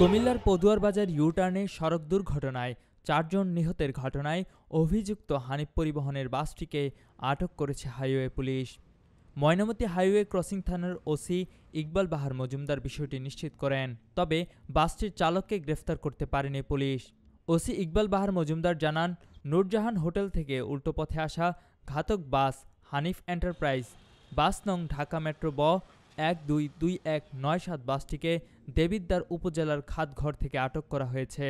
কুমিল্লার পদুয়ার বাজার ইউটার্নে সড়ক দুর্ঘটনায় ৪ জন নিহতের ঘটনায় অভিযুক্ত হানিফ পরিবহনের বাসটিকে আটক করেছে highway police. Mainamati highway crossing থানার ওসি ইকবাল বাহার মজুমদার বিষয়টি নিশ্চিত করেন, তবে বাসটির চালককে গ্রেফতার করতে পারেনি পুলিশ। ওসি ইকবাল বাহার মজুমদার জানান, নূরজাহান হোটেল থেকে উল্টো পথে আসা ঘাতক বাস হানিফ এন্টারপ্রাইজ বাস নং ঢাকা মেট্রো ব 122197 বাসটিকে দেবিদ্বার উপজেলার খাতঘর থেকে আটক করা হয়েছে।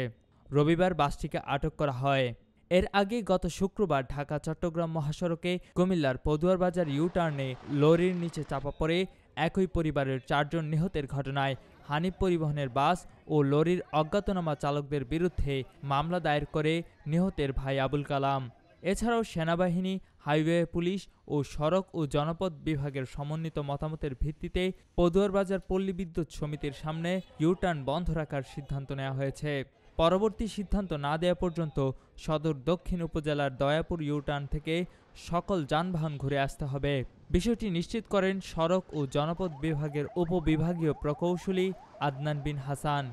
রবিবার বাসটিকে আটক করা হয়। এর আগে গত শুক্রবার ঢাকা চট্টগ্রাম মহাসড়কে কুমিল্লার পদুয়ার বাজার ইউটার্নে লরির নিচে চাপা পড়ে একই পরিবারের ৪ জন নিহতের ঘটনায় হানিফ পরিবহনের বাস ও লরির অজ্ঞাতনামা চালকদের বিরুদ্ধে মামলা দায়ের করে নিহতের ভাই আবুল কালাম। এছাড়াও সেনাবাহিনী, হাইওয়ে পুলিশ ও সড়ক ও জনপথ বিভাগের সমন্বিত মতামতের ভিত্তিতে পদুয়ার বাজার পল্লী বিদ্যুৎ সমিতির সামনে ইউটার্ন বন্ধ রাখার সিদ্ধান্ত নেওয়া হয়েছে। পরবর্তী সিদ্ধান্ত না দেওয়া পর্যন্ত সদর দক্ষিণ উপজেলার দয়াপুর ইউটার্ন থেকে সকল যানবাহন ঘুরে আসতে হবে। বিষয়টি নিশ্চিত করেন সড়ক ও জনপথ বিভাগের উপবিভাগীয় প্রকৌশলী আদনান বিন হাসান।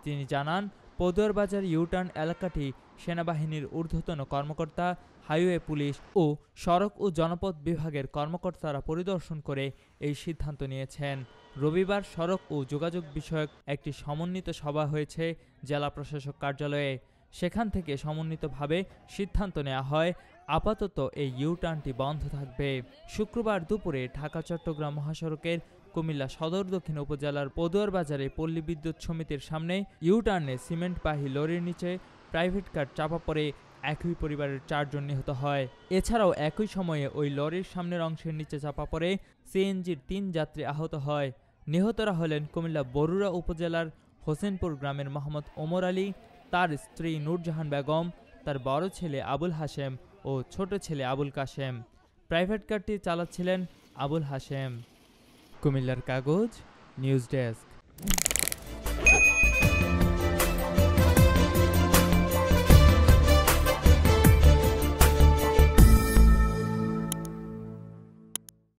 তিনি জানান, পদুয়ার বাজার ইউটার্ন এলাকাটি সেনাবাহিনীর ঊর্ধ্বতন কর্মকর্তা, হাইওয়ে পুলিশ ও সড়ক ও জনপথ বিভাগের কর্মকর্তারা পরিদর্শন করে এই সিদ্ধান্ত নিয়েছেন। রবিবার সড়ক ও যোগাযোগ বিষয়ক একটি সমন্বিত সভা হয়েছে জেলা প্রশাসক কার্যালয়ে। সেখান থেকে সমন্বিতভাবে সিদ্ধান্ত নেওয়া হয়, আপাতত এই ইউটার্নটি বন্ধ থাকবে। শুক্রবার দুপুরে ঢাকা চট্টগ্রাম মহাসড়কের কুমিল্লা সদর দক্ষিণ উপজেলার পদুয়ার বাজারে পল্লী বিদ্যুৎ সমিতির সামনে ইউটার্নে সিমেন্টবাহী লরির নিচে প্রাইভেট কার চাপা পড়ে একই পরিবারের ৪ জন নিহত হয়। এছাড়াও একই সময়ে ওই লরির সামনের অংশের নিচে চাপা পড়ে সিএনজির ৩ যাত্রী আহত হয়। নিহতরা হলেন কুমিল্লা বরুড়া উপজেলার হোসেনপুর গ্রামের মোহাম্মদ ওমর আলী, তার স্ত্রী নূরজাহান বেগম, তার বড় ছেলে আবুল হাশেম ও ছোট ছেলে আবুল কাশেম। প্রাইভেট কারটি চালাচ্ছিলেন আবুল হাশেম। কুমিল্লার কাগজ, নিউজ ডেস্ক।